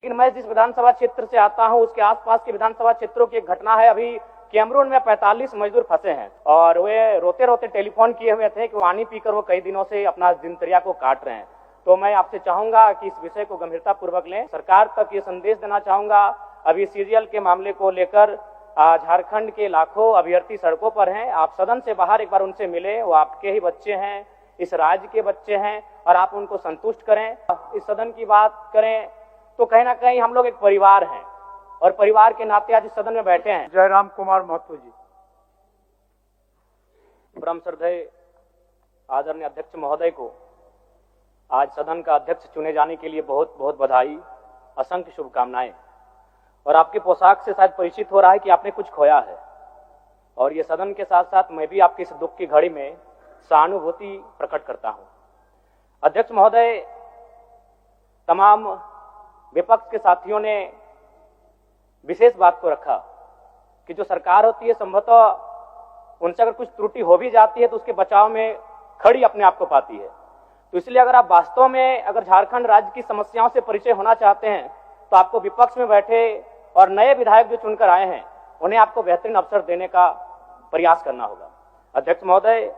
लेकिन मैं जिस विधानसभा क्षेत्र से आता हूं उसके आसपास के विधानसभा क्षेत्रों की एक घटना है। अभी कैमरून में 45 मजदूर फंसे हैं और वे रोते रोते टेलीफोन किए हुए थे कि पानी पीकर वो कई दिनों से अपना दिनचर्या को काट रहे हैं। तो मैं आपसे चाहूंगा कि इस विषय को गंभीरता पूर्वक लें। सरकार तक ये संदेश देना चाहूंगा, अभी सीजीएल के मामले को लेकर झारखंड के लाखों अभ्यर्थी सड़कों पर हैं। आप सदन से बाहर एक बार उनसे मिले, वो आपके ही बच्चे हैं, इस राज्य के बच्चे हैं और आप उनको संतुष्ट करें। इस सदन की बात करें तो कहीं ना कहीं हम लोग एक परिवार हैं और परिवार के नाते आज इस सदन में बैठे हैं। जयराम कुमार महतो जी। परम श्रद्धेय आदरणीय अध्यक्ष महोदय को आज सदन का अध्यक्ष चुने जाने के लिए बहुत बहुत बधाई, असंख्य शुभकामनाएं। और आपकी पोशाक से शायद परिचित हो रहा है कि आपने कुछ खोया है और ये सदन के साथ साथ मैं भी आपकी इस दुख की घड़ी में सहानुभूति प्रकट करता हूं। अध्यक्ष महोदय, तमाम विपक्ष के साथियों ने विशेष बात को रखा कि जो सरकार होती है संभवतः उनसे अगर कुछ त्रुटि हो भी जाती है तो उसके बचाव में खड़ी अपने आप को पाती है। तो इसलिए अगर आप वास्तव में अगर झारखंड राज्य की समस्याओं से परिचय होना चाहते हैं तो आपको विपक्ष में बैठे और नए विधायक जो चुनकर आए हैं उन्हें आपको बेहतरीन अवसर देने का प्रयास करना होगा। अध्यक्ष महोदय,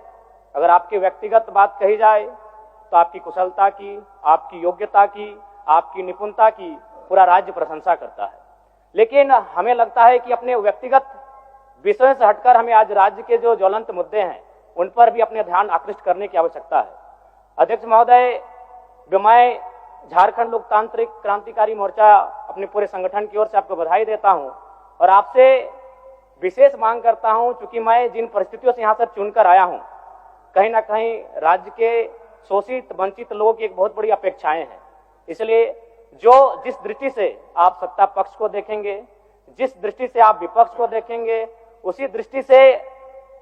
अगर आपकी व्यक्तिगत बात कही जाए तो आपकी कुशलता की, आपकी योग्यता की, आपकी निपुणता की पूरा राज्य प्रशंसा करता है। लेकिन हमें लगता है कि अपने व्यक्तिगत विषयों से हटकर हमें आज राज्य के जो ज्वलंत मुद्दे हैं उन पर भी अपने ध्यान आकृष्ट करने की आवश्यकता है। अध्यक्ष महोदय, मैं झारखंड लोकतांत्रिक क्रांतिकारी मोर्चा अपने पूरे संगठन की ओर से आपको बधाई देता हूं और आपसे विशेष मांग करता हूं, चूंकि मैं जिन परिस्थितियों से यहां से चुनकर आया हूं, कहीं ना कहीं राज्य के शोषित वंचित लोगों की एक बहुत बड़ी अपेक्षाएं हैं। इसलिए जिस दृष्टि से आप सत्ता पक्ष को देखेंगे, जिस दृष्टि से आप विपक्ष को देखेंगे, उसी दृष्टि से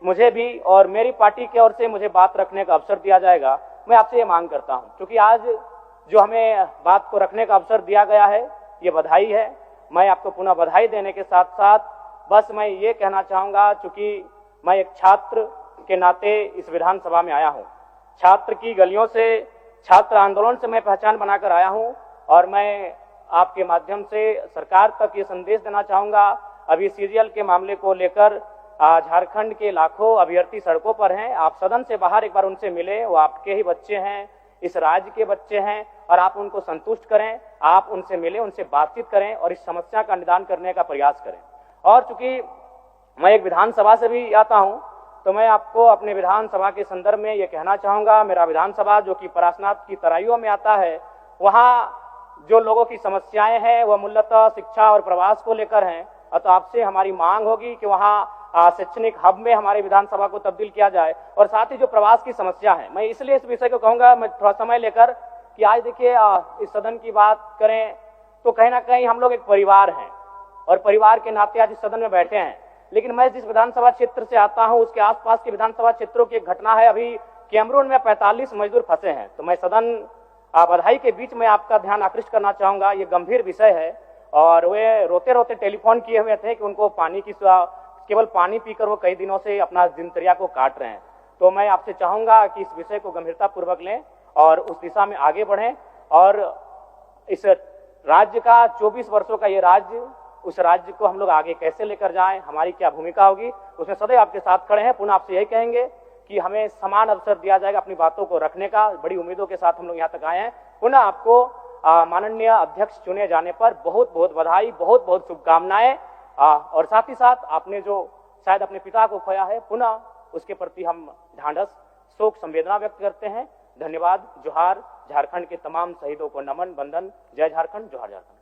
मुझे भी और मेरी पार्टी की ओर से मुझे बात रखने का अवसर दिया जाएगा। मैं आपसे ये मांग करता हूं, क्योंकि आज जो हमें बात को रखने का अवसर दिया गया है ये बधाई है। मैं आपको पुनः बधाई देने के साथ साथ बस मैं ये कहना चाहूंगा, चूंकि मैं एक छात्र के नाते इस विधानसभा में आया हूं, छात्र की गलियों से, छात्र आंदोलन से मैं पहचान बनाकर आया हूं और मैं आपके माध्यम से सरकार तक ये संदेश देना चाहूंगा, अभी सीजीएल के मामले को लेकर झारखंड के लाखों अभ्यर्थी सड़कों पर हैं। आप सदन से बाहर एक बार उनसे मिले, वो आपके ही बच्चे हैं, इस राज्य के बच्चे हैं और आप उनको संतुष्ट करें, आप उनसे मिले, उनसे बातचीत करें और इस समस्या का निदान करने का प्रयास करें। और चूंकि मैं एक विधानसभा से भी आता हूं तो मैं आपको अपने विधानसभा के संदर्भ में ये कहना चाहूंगा, मेरा विधानसभा जो कि परासनाथ की तराइयों में आता है, वहां जो लोगों की समस्याएं हैं वह मूलतः शिक्षा और प्रवास को लेकर हैं। तो आपसे हमारी मांग होगी कि वहां शैक्षणिक हब में हमारे विधानसभा को तब्दील किया जाए और साथ ही जो प्रवास की समस्या है, मैं इसलिए इस विषय को कहूंगा, मैं थोड़ा समय लेकर कि आज देखिए इस सदन की बात करें तो कहीं ना कहीं हम लोग एक परिवार हैं और परिवार के नाते आज इस सदन में बैठे हैं। लेकिन मैं जिस विधानसभा क्षेत्र से आता हूं उसके आसपास के विधानसभा क्षेत्रों की एक घटना है। अभी कैमरून में 45 मजदूर फंसे हैं। तो मैं सदन बधाई के बीच में आपका ध्यान आकृष्ट करना चाहूंगा, ये गंभीर विषय है और वे रोते रोते टेलीफोन किए हुए थे कि उनको केवल पानी पीकर वो कई दिनों से अपना दिनचर्या को काट रहे हैं। तो मैं आपसे चाहूंगा कि इस विषय को गंभीरता पूर्वक लें और उस दिशा में आगे बढ़ें और इस राज्य का 24 वर्षों का ये राज्य, उस राज्य को हम लोग आगे कैसे लेकर जाएं, हमारी क्या भूमिका होगी, उसमें सदैव आपके साथ खड़े हैं। पुनः आपसे यही कहेंगे कि हमें समान अवसर दिया जाएगा अपनी बातों को रखने का। बड़ी उम्मीदों के साथ हम लोग यहाँ तक आए हैं। पुनः आपको माननीय अध्यक्ष चुने जाने पर बहुत बहुत बधाई, बहुत बहुत शुभकामनाएं और साथ ही साथ आपने जो शायद अपने पिता को खोया है, पुनः उसके प्रति हम ढांढस, शोक, संवेदना व्यक्त करते हैं। धन्यवाद। जोहार। झारखंड के तमाम शहीदों को नमन, वंदन। जय झारखंड, जोहार झारखंड।